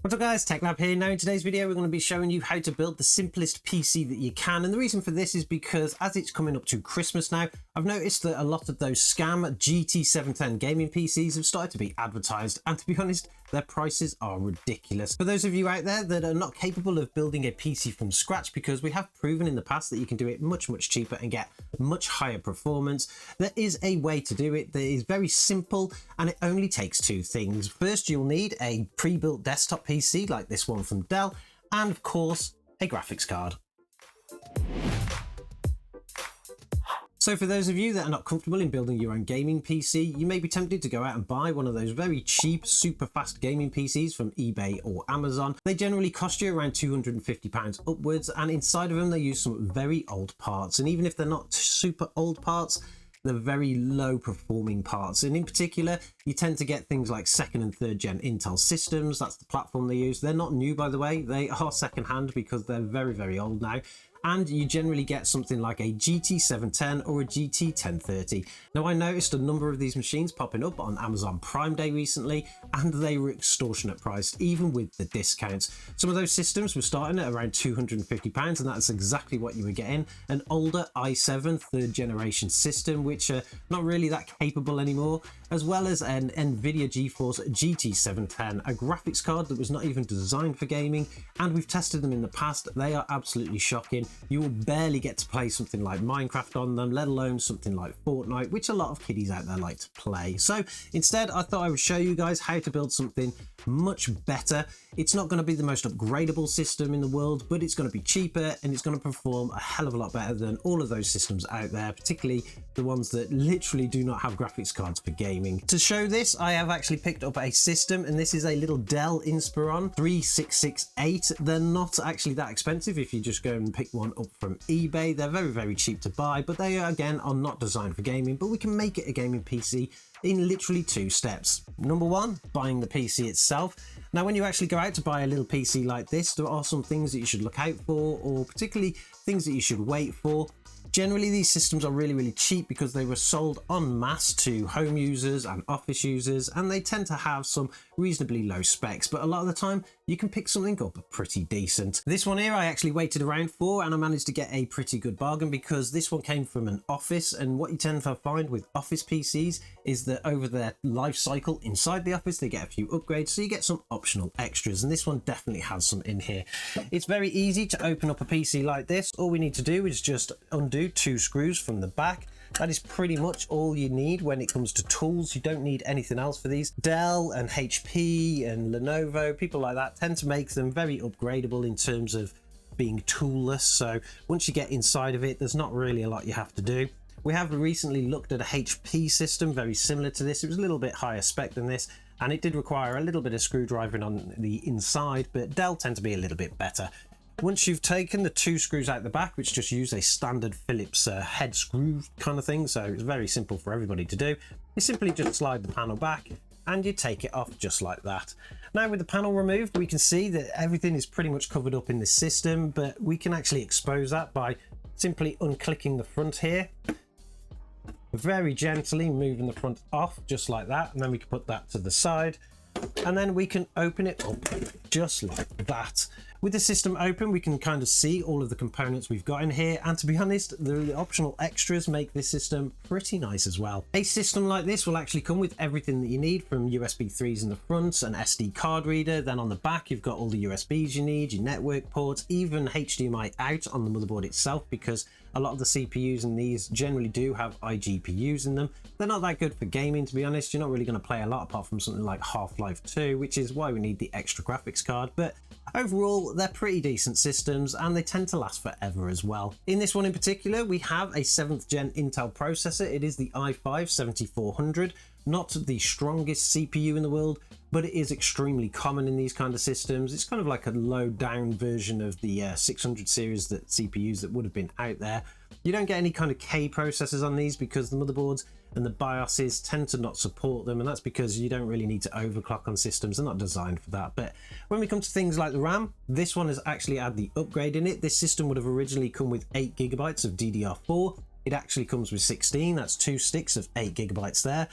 What's up guys, TechLab here. Now in today's video we're going to be showing you how to build the simplest PC that you can, and the reason for this is because as it's coming up to Christmas now, I've noticed that a lot of those scam GT710 gaming PCs have started to be advertised, and to be honest, their prices are ridiculous. For those of you out there that are not capable of building a PC from scratch, because we have proven in the past that you can do it much cheaper and get much higher performance, there is a way to do it that is very simple and it only takes two things. First, you'll need a pre-built desktop PC like this one from Dell, and of course a graphics card. So for those of you that are not comfortable in building your own gaming PC, you may be tempted to go out and buy one of those very cheap, super fast gaming PCs from eBay or Amazon. They generally cost you around £250 upwards, and inside of them they use some very old parts, and even if they're not super old parts, they're very low performing parts. And in particular, you tend to get things like second and third gen Intel systems. That's the platform they use. They're not new, by the way. They are second hand because they're very old now. And you generally get something like a GT710 or a GT1030. Now, I noticed a number of these machines popping up on Amazon Prime Day recently, and they were extortionate priced, even with the discounts. Some of those systems were starting at around £250, and that's exactly what you were getting. An older i7 third generation system, which are not really that capable anymore, as well as an Nvidia Geforce GT710, a graphics card that was not even designed for gaming, and we've tested them in the past. They are absolutely shocking. You will barely get to play something like Minecraft on them, let alone something like Fortnite, which a lot of kiddies out there like to play. So instead, I thought I would show you guys how to build something much better. It's not going to be the most upgradable system in the world, but it's going to be cheaper and it's going to perform a hell of a lot better than all of those systems out there, particularly the ones that literally do not have graphics cards for gaming. To show this, I have actually picked up a system, and this is a little Dell Inspiron 3668. They're not actually that expensive if you just go and pick one up from eBay. They're very cheap to buy, but they again are not designed for gaming, but we can make it a gaming PC in literally two steps. Number one, buying the PC itself. Now, when you actually go out to buy a little PC like this, there are some things that you should look out for, or particularly things that you should wait for. Generally, these systems are really cheap because they were sold en masse to home users and office users, and they tend to have some reasonably low specs, but a lot of the time you can pick something up pretty decent. This one here I actually waited around for, and I managed to get a pretty good bargain because this one came from an office, and what you tend to find with office PCs is that over their life cycle inside the office they get a few upgrades, so you get some optional extras, and this one definitely has some in here. It's very easy to open up a PC like this. All we need to do is just undo two screws from the back. That is pretty much all you need when it comes to tools. You don't need anything else for these. Dell and HP and Lenovo, people like that, tend to make them very upgradable in terms of being toolless. So once you get inside of it, there's not really a lot you have to do. We have recently looked at a HP system very similar to this. It was a little bit higher spec than this, and it did require a little bit of screwdriving on the inside, but Dell tend to be a little bit better. Once you've taken the two screws out the back, which just use a standard Phillips head screw kind of thing, so it's very simple for everybody to do, you simply just slide the panel back and you take it off just like that. Now, with the panel removed, we can see that everything is pretty much covered up in this system, but we can actually expose that by simply unclicking the front here, very gently moving the front off just like that, and then we can put that to the side, and then we can open it up just like that. With the system open, we can kind of see all of the components we've got in here, and to be honest, the optional extras make this system pretty nice as well. A system like this will actually come with everything that you need, from USB 3s in the front, an SD card reader, then on the back you've got all the USBs you need, your network ports, even HDMI out on the motherboard itself, because a lot of the CPUs in these generally do have iGPUs in them. They're not that good for gaming, to be honest. You're not really going to play a lot apart from something like Half-Life 2, which is why we need the extra graphics card, but overall they're pretty decent systems and they tend to last forever as well. In this one in particular, we have a 7th gen Intel processor. It is the i5-7400, not the strongest CPU in the world, but it is extremely common in these kind of systems. It's kind of like a low down version of the 600 series that CPUs that would have been out there. You don't get any kind of K processors on these because the motherboards and the BIOSes tend to not support them, and that's because you don't really need to overclock on systems. They're not designed for that. But when we come to things like the RAM, this one has actually had the upgrade in it. This system would have originally come with 8 GB of DDR4. It actually comes with 16. That's 2 sticks of 8 GB there.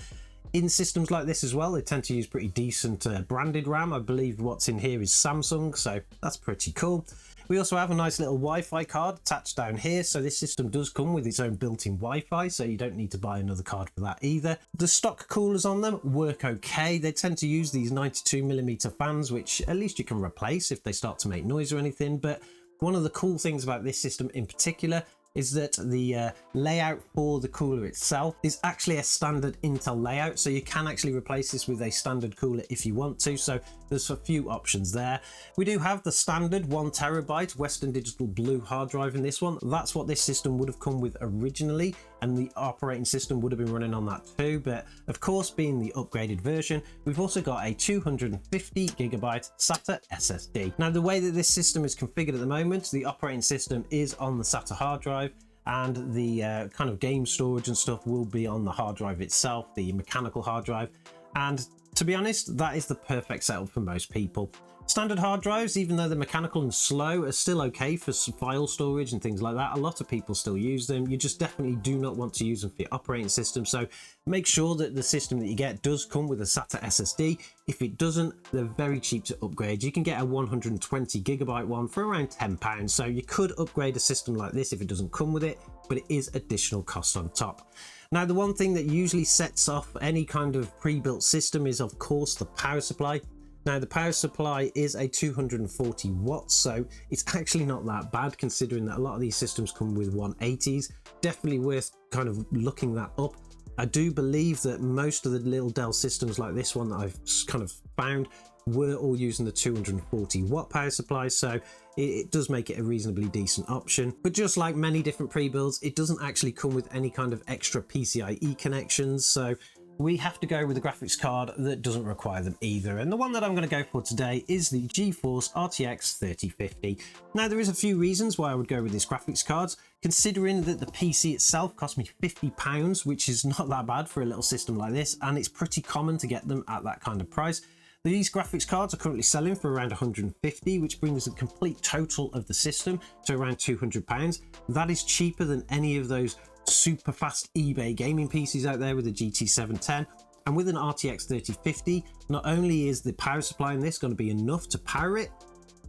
In systems like this as well, they tend to use pretty decent branded RAM. I believe what's in here is Samsung, so that's pretty cool. We also have a nice little Wi-Fi card attached down here, so this system does come with its own built-in Wi-Fi, so you don't need to buy another card for that either. The stock coolers on them work okay. They tend to use these 92mm fans, which at least you can replace if they start to make noise or anything, but one of the cool things about this system in particular is that the layout for the cooler itself is actually a standard Intel layout, so you can actually replace this with a standard cooler if you want to, so there's a few options there. We do have the standard 1TB Western Digital Blue hard drive in this one. That's what this system would have come with originally, and the operating system would have been running on that too, but of course, being the upgraded version, we've also got a 250GB SATA SSD. Now, the way that this system is configured at the moment, the operating system is on the SATA hard drive, and the kind of game storage and stuff will be on the hard drive itself, the mechanical hard drive. And to be honest, that is the perfect setup for most people. Standard hard drives, even though they're mechanical and slow, are still okay for file storage and things like that. A lot of people still use them. You just definitely do not want to use them for your operating system. So make sure that the system that you get does come with a SATA SSD. If it doesn't, they're very cheap to upgrade. You can get a 120GB one for around £10. So you could upgrade a system like this if it doesn't come with it, but it is additional cost on top. Now, the one thing that usually sets off any kind of pre-built system is, of course, the power supply. Now, the power supply is a 240 watts, so it's actually not that bad considering that a lot of these systems come with 180s. Definitely worth kind of looking that up. I do believe that most of the little Dell systems like this one that I've kind of found were all using the 240 watt power supply, so it does make it a reasonably decent option. But just like many different pre-builds, it doesn't actually come with any kind of extra PCIe connections, so we have to go with a graphics card that doesn't require them either. And the one that I'm going to go for today is the Geforce RTX 3050. Now, there is a few reasons why I would go with this graphics card, considering that the PC itself cost me £50, which is not that bad for a little system like this, and it's pretty common to get them at that kind of price. These graphics cards are currently selling for around 150, which brings the complete total of the system to around £200. That is cheaper than any of those super fast eBay gaming PCs out there with a GT 710. And with an RTX 3050, not only is the power supply in this going to be enough to power it,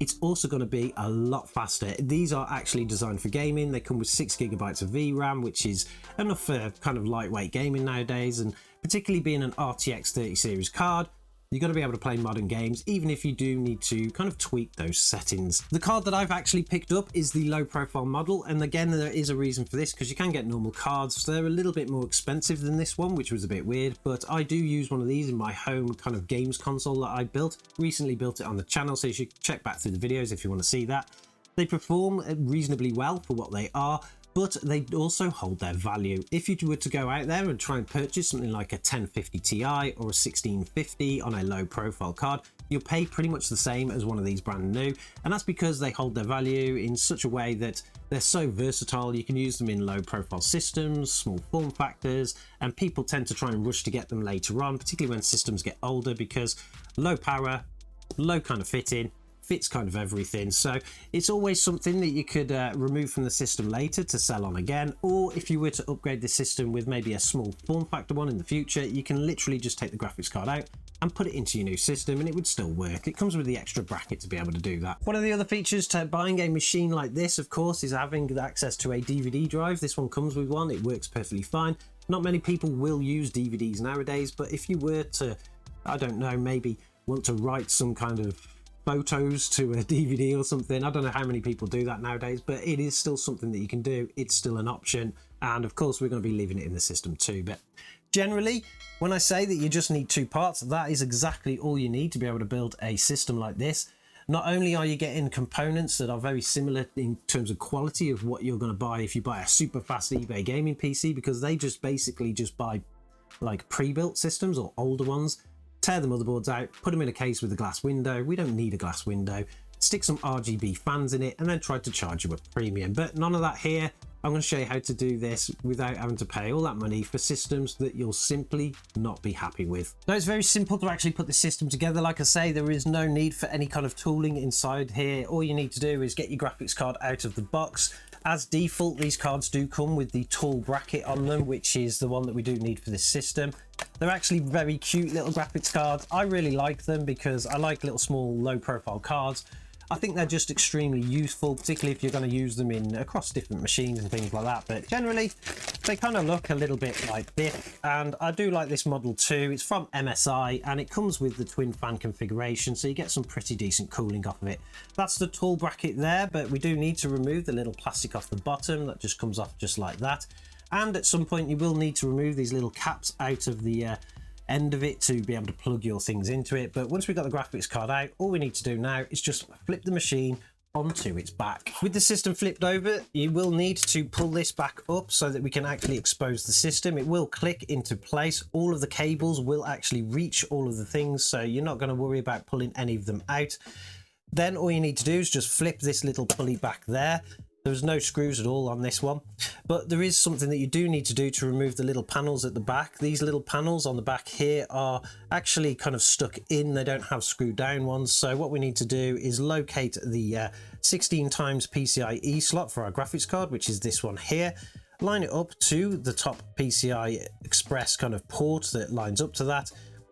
it's also going to be a lot faster. These are actually designed for gaming. They come with 6GB of VRAM, which is enough for kind of lightweight gaming nowadays, and particularly being an RTX 30 series card, you're going to be able to play modern games, even if you do need to kind of tweak those settings. The card that I've actually picked up is the low profile model, and again, there is a reason for this, because you can get normal cards. So they're a little bit more expensive than this one, which was a bit weird, but I do use one of these in my home kind of games console that I recently built it on the channel, so you should check back through the videos if you want to see that. They perform reasonably well for what they are, but they also hold their value. If you were to go out there and try and purchase something like a 1050 Ti or a 1650 on a low profile card, you'll pay pretty much the same as one of these brand new, and that's because they hold their value in such a way that they're so versatile. You can use them in low profile systems, small form factors, and people tend to try and rush to get them later on, particularly when systems get older, because low power, low kind of fitting, fits kind of everything. So it's always something that you could remove from the system later to sell on again, or if you were to upgrade the system with maybe a small form factor one in the future, you can literally just take the graphics card out and put it into your new system and it would still work. It comes with the extra bracket to be able to do that. One of the other features to buying a machine like this, of course, is having access to a DVD drive. This one comes with one. It works perfectly fine. Not many people will use DVDs nowadays, but if you were to, I don't know, maybe want to write some kind of photos to a DVD or something. I don't know how many people do that nowadays, but it is still something that you can do. It's still an option. And of course, we're going to be leaving it in the system too. But generally, when I say that you just need two parts, that is exactly all you need to be able to build a system like this. Not only are you getting components that are very similar in terms of quality of what you're going to buy if you buy a super fast eBay gaming PC, because they just basically just buy like pre-built systems or older ones, tear the motherboards out, put them in a case with a glass window. We don't need a glass window. Stick some RGB fans in it and then try to charge you a premium. But none of that here. I'm going to show you how to do this without having to pay all that money for systems that you'll simply not be happy with. Now, it's very simple to actually put the system together. Like I say, there is no need for any kind of tooling inside here. All you need to do is get your graphics card out of the box. As default, these cards do come with the tall bracket on them, which is the one that we do need for this system. They're actually very cute little graphics cards. I really like them because I like little small low profile cards. I think they're just extremely useful, particularly if you're going to use them in across different machines and things like that. But generally, they kind of look a little bit like this. And I do like this model too. It's from MSI and it comes with the twin fan configuration, so you get some pretty decent cooling off of it. That's the tall bracket there, but we do need to remove the little plastic off the bottom. That just comes off just like that. And at some point, you will need to remove these little caps out of the end of it to be able to plug your things into it. But once we've got the graphics card out, all we need to do now is just flip the machine onto its back. With the system flipped over, you will need to pull this back up so that we can actually expose the system. It will click into place. All of the cables will actually reach all of the things, so you're not going to worry about pulling any of them out. Then all you need to do is just flip this little pulley back there. There's no screws at all on this one, but there is something that you do need to do to remove the little panels at the back. These little panels on the back here are actually kind of stuck in. They don't have screwed down ones. So what we need to do is locate the 16 times PCIe slot for our graphics card, which is this one here. Line it up to the top PCI Express kind of port that lines up to that.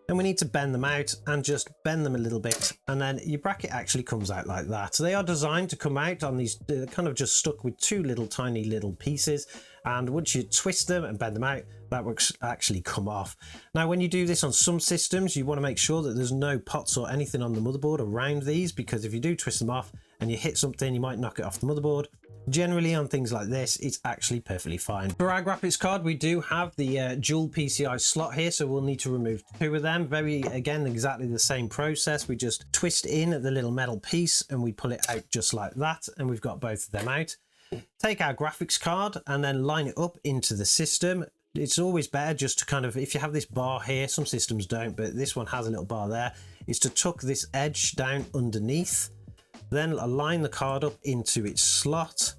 And we need to bend them out and just bend them a little bit, and then your bracket actually comes out like that. So they are designed to come out on these kind of just stuck with two little tiny little pieces, and once you twist them and bend them out, that will actually come off. Now when you do this on some systems, you want to make sure that there's no pots or anything on the motherboard around these, because if you do twist them off and you hit something, you might knock it off the motherboard. Generally on things like this, it's actually perfectly fine. For our graphics card, we do have the dual PCI slot here, so we'll need to remove two of them. Again, exactly the same process. We just twist in the little metal piece and we pull it out just like that, and we've got both of them out. Take our graphics card and then line it up into the system. It's always better just to kind of, if you have this bar here, some systems don't, but this one has a little bar there, is to tuck this edge down underneath. Then align the card up into its slot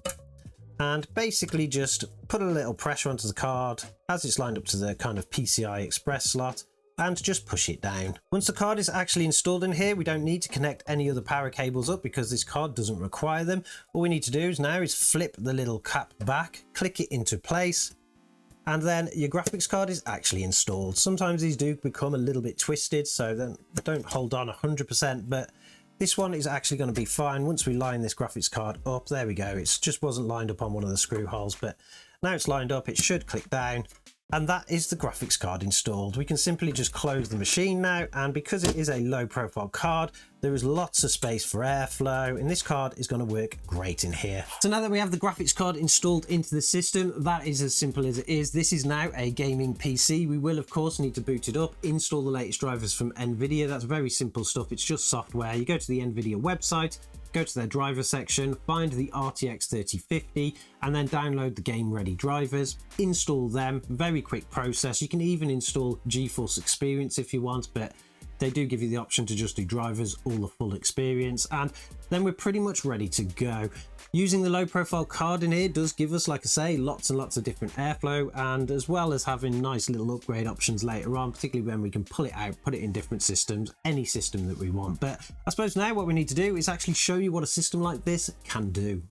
and basically just put a little pressure onto the card as it's lined up to the kind of PCI Express slot, and just push it down. Once the card is actually installed in here, we don't need to connect any other power cables up because this card doesn't require them. All we need to do now is flip the little cap back, click it into place, and then your graphics card is actually installed. Sometimes these do become a little bit twisted, so then don't hold on 100%, but this one is actually going to be fine. Once we line this graphics card up, there we go. It just wasn't lined up on one of the screw holes, but now it's lined up, it should click down. And that is the graphics card installed. We can simply just close the machine now, and because it is a low profile card, there is lots of space for airflow, and this card is going to work great in here. So now that we have the graphics card installed into the system, that is as simple as it is. This is now a gaming PC. We will of course need to boot it up, install the latest drivers from Nvidia. That's very simple stuff. It's just software. You go to the Nvidia website, go to their driver section, find the RTX 3050, and then download the game ready drivers, install them. Very quick process. You can even install Geforce Experience if you want, but they do give you the option to just do drivers, all the full experience, and then we're pretty much ready to go. Using the low profile card in here does give us, like I say, lots and lots of different airflow, and as well as having nice little upgrade options later on, particularly when we can pull it out, put it in different systems, any system that we want. But I suppose now what we need to do is actually show you what a system like this can do.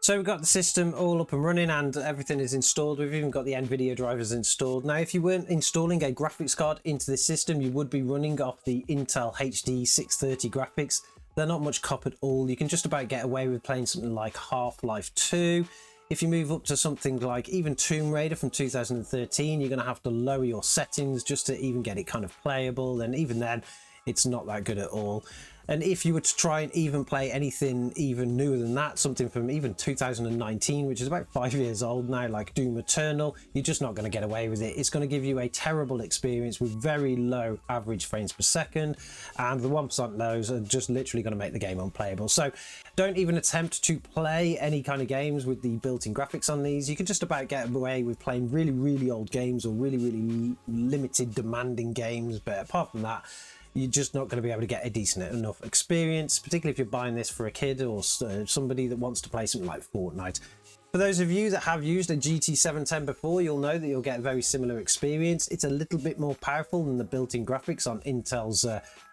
So we've got the system all up and running and everything is installed. We've even got the Nvidia drivers installed. Now, if you weren't installing a graphics card into this system, you would be running off the Intel HD 630 graphics. They're not much cop at all. You can just about get away with playing something like Half-Life 2. If you move up to something like even Tomb Raider from 2013, you're going to have to lower your settings just to even get it kind of playable. And even then, it's not that good at all. And if you were to try and even play anything even newer than that, something from even 2019, which is about 5 years old now, like Doom Eternal, you're just not going to get away with it. It's going to give you a terrible experience with very low average frames per second, and the 1% lows are just literally going to make the game unplayable. So don't even attempt to play any kind of games with the built-in graphics on these. You can just about get away with playing really, really old games or really, really limited demanding games, but apart from that, you're just not going to be able to get a decent enough experience, particularly if you're buying this for a kid or somebody that wants to play something like Fortnite. For those of you that have used a GT 710 before, you'll know that you'll get a very similar experience. It's a little bit more powerful than the built-in graphics on Intel's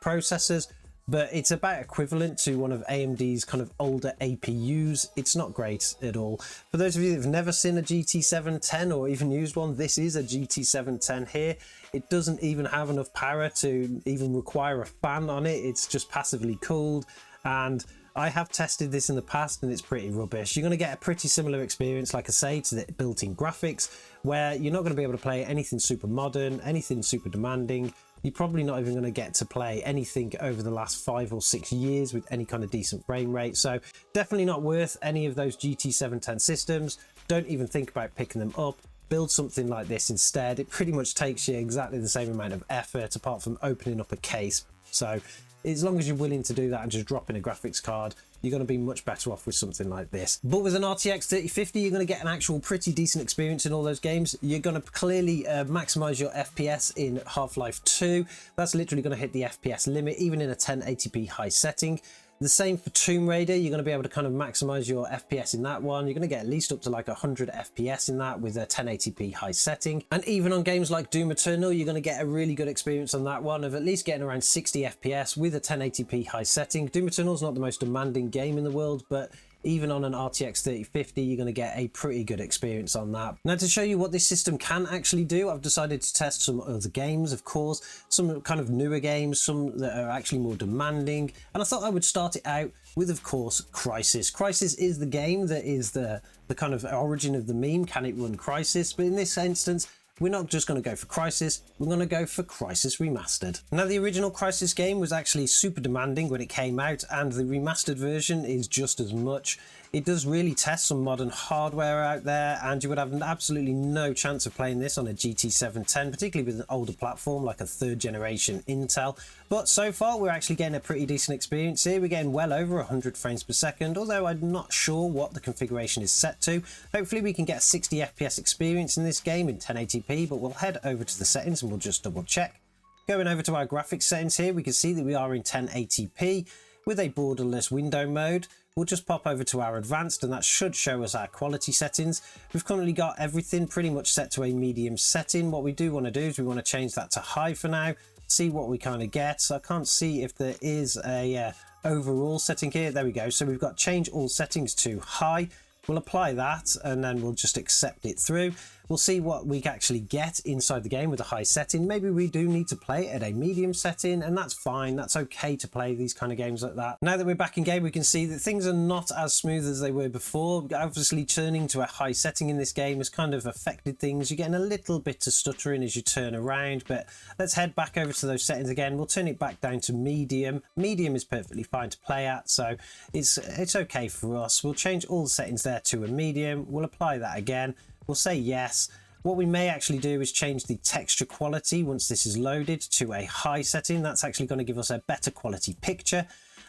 processors, but it's about equivalent to one of AMD's kind of older APUs. It's not great at all. For those of you that have never seen a GT 710 or even used one, this is a GT 710 here. It doesn't even have enough power to even require a fan on it. It's just passively cooled, and I have tested this in the past and it's pretty rubbish. You're going to get a pretty similar experience, like I say, to the built-in graphics, where you're not going to be able to play anything super modern, anything super demanding. You're probably not even going to get to play anything over the last 5 or 6 years with any kind of decent frame rate. So definitely not worth any of those GT 710 systems. Don't even think about picking them up. Build something like this instead. It pretty much takes you exactly the same amount of effort apart from opening up a case. So as long as you're willing to do that and just drop in a graphics card, you're going to be much better off with something like this. But with an RTX 3050, you're going to get an actual pretty decent experience in all those games. You're going to clearly maximize your FPS in Half-Life 2. That's literally going to hit the FPS limit, even in a 1080p high setting. The same for Tomb Raider. You're going to be able to kind of maximize your FPS in that one. You're going to get at least up to like 100 FPS in that with a 1080p high setting. And even on games like Doom Eternal, you're going to get a really good experience on that one of at least getting around 60 FPS with a 1080p high setting. Doom Eternal is not the most demanding game in the world, but even on an RTX 3050, you're going to get a pretty good experience on that. Now, to show you what this system can actually do, I've decided to test some other games, of course, some kind of newer games, some that are actually more demanding. And I thought I would start it out with, of course, Crysis. Crysis is the game that is the kind of origin of the meme, can it run Crysis? But in this instance, we're not just going to go for Crysis, we're going to go for Crysis Remastered. Now, the original Crysis game was actually super demanding when it came out, and the remastered version is just as much. It does really test some modern hardware out there, and you would have absolutely no chance of playing this on a GT 710, particularly with an older platform like a 3rd generation Intel. But so far, we're actually getting a pretty decent experience here. We're getting well over 100 frames per second, although I'm not sure what the configuration is set to. Hopefully, we can get a 60 FPS experience in this game in 1080p, but we'll head over to the settings and we'll just double check. Going over to our graphics settings here, we can see that we are in 1080p with a borderless window mode. We'll just pop over to our advanced and that should show us our quality settings. We've currently got everything pretty much set to a medium setting. What we do want to do is we want to change that to high for now, see what we kind of get. So I can't see if there is a overall setting here. There we go. So we've got change all settings to high. We'll apply that and then we'll just accept it through. We'll see what we actually get inside the game with a high setting. Maybe we do need to play it at a medium setting, and that's fine. That's okay to play these kind of games like that. Now that we're back in game, we can see that things are not as smooth as they were before. Obviously, turning to a high setting in this game has kind of affected things. You're getting a little bit of stuttering as you turn around, but let's head back over to those settings again. We'll turn it back down to medium. Medium is perfectly fine to play at, so it's okay for us. We'll change all the settings there to a medium. We'll apply that again. We'll say yes. What we may actually do is change the texture quality once this is loaded to a high setting. That's actually going to give us a better quality picture.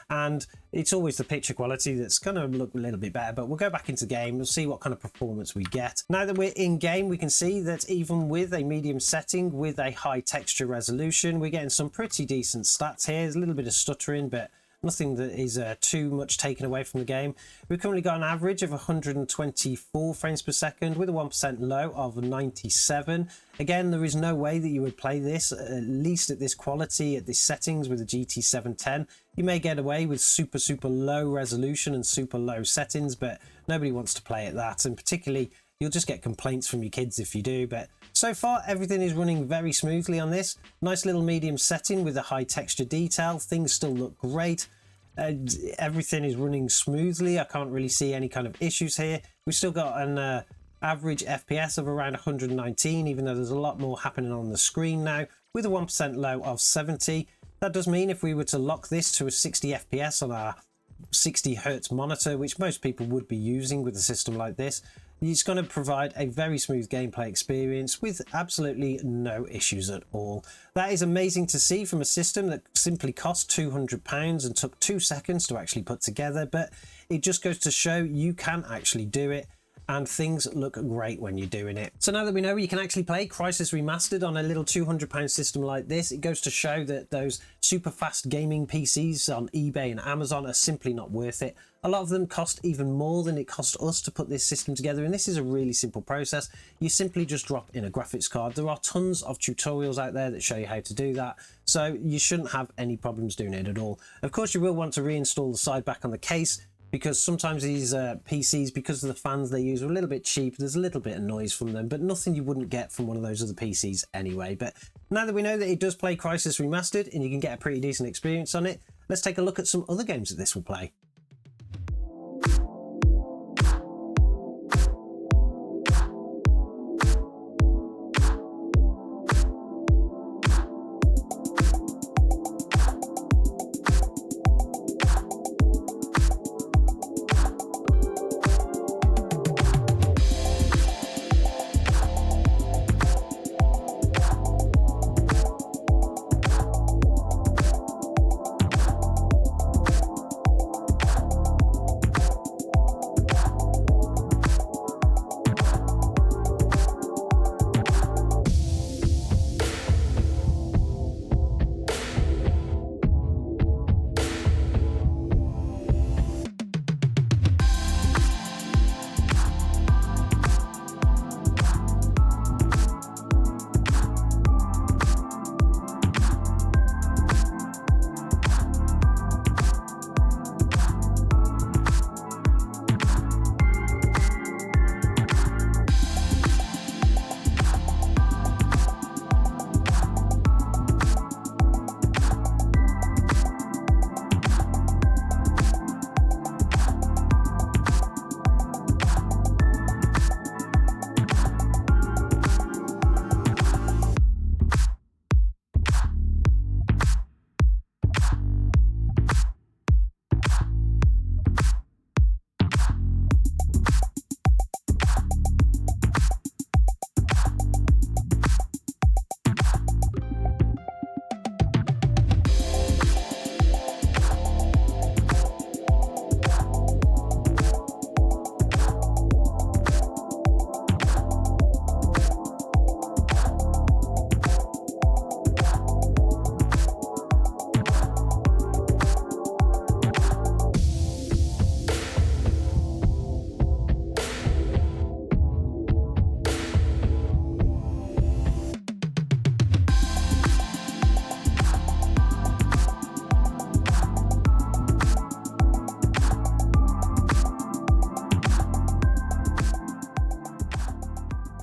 And it's always the picture quality that's going to look a little bit better, but we'll go back into the game. We'll see what kind of performance we get. Now that we're in game, we can see that even with a medium setting with a high texture resolution, we're getting some pretty decent stats here. There's a little bit of stuttering, but nothing that is too much taken away from the game. We've currently got an average of 124 frames per second with a 1% low of 97. Again, there is no way that you would play this, at least at this quality, at these settings with a GT 710. You may get away with super low resolution and super low settings, but nobody wants to play at that, and particularly you'll just get complaints from your kids if you do. But so far, everything is running very smoothly on this. Nice little medium setting with a high texture detail. Things still look great. Everything is running smoothly. I can't really see any kind of issues here. We've still got an average FPS of around 119, even though there's a lot more happening on the screen now, with a 1% low of 70. That does mean if we were to lock this to a 60 FPS on our 60 Hertz monitor, which most people would be using with a system like this, it's going to provide a very smooth gameplay experience with absolutely no issues at all. That is amazing to see from a system that simply cost £200 and took 2 seconds to actually put together, but it just goes to show you can actually do it. and things look great when you're doing it. So now that we know you can actually play Crysis Remastered on a little £200 system like this, it goes to show that those super fast gaming PCs on eBay and Amazon are simply not worth it. A lot of them cost even more than it cost us to put this system together, and this is a really simple process. You simply just drop in a graphics card. There are tons of tutorials out there that show you how to do that, so you shouldn't have any problems doing it at all. Of course, you will want to reinstall the side back on the case, because sometimes these PCs, because of the fans they use, are a little bit cheap. There's a little bit of noise from them, but nothing you wouldn't get from one of those other PCs anyway. But now that we know that it does play Crysis Remastered and you can get a pretty decent experience on it, let's take a look at some other games that this will play.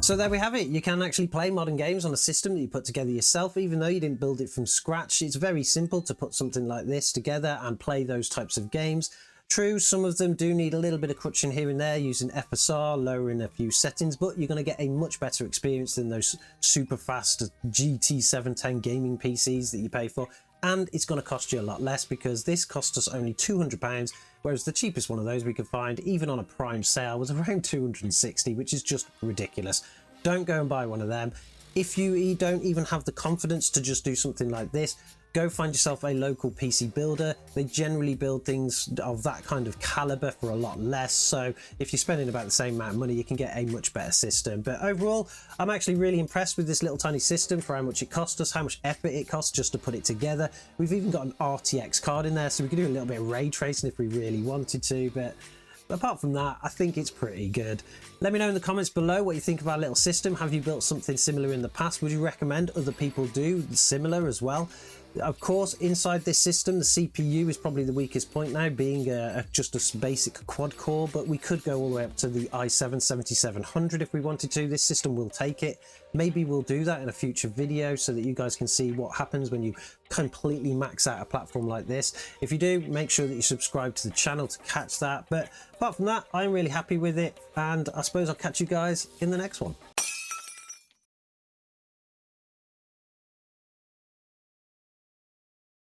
So there we have it. You can actually play modern games on a system that you put together yourself, even though you didn't build it from scratch. It's very simple to put something like this together and play those types of games. True, some of them do need a little bit of crutching here and there, using FSR, lowering a few settings, but you're going to get a much better experience than those super fast GT 710 gaming PCs that you pay for. And it's going to cost you a lot less, because this cost us only £200, whereas the cheapest one of those we could find, even on a prime sale, was around 260, which is just ridiculous. Don't go and buy one of them. If you don't even have the confidence to just do something like this, go find yourself a local PC builder. They generally build things of that kind of caliber for a lot less. So if you're spending about the same amount of money, you can get a much better system. But overall, I'm actually really impressed with this little tiny system for how much it cost us, how much effort it costs just to put it together. We've even got an RTX card in there, so we could do a little bit of ray tracing if we really wanted to. But apart from that, I think it's pretty good. Let me know in the comments below what you think of our little system. Have you built something similar in the past? Would you recommend other people do similar as well? Of course, inside this system, the CPU is probably the weakest point now, being just a basic quad core, but we could go all the way up to the i7-7700 if we wanted to. This system will take it. Maybe we'll do that in a future video so that you guys can see what happens when you completely max out a platform like this. If you do, make sure that you subscribe to the channel to catch that. But apart from that, I'm really happy with it, and I suppose I'll catch you guys in the next one.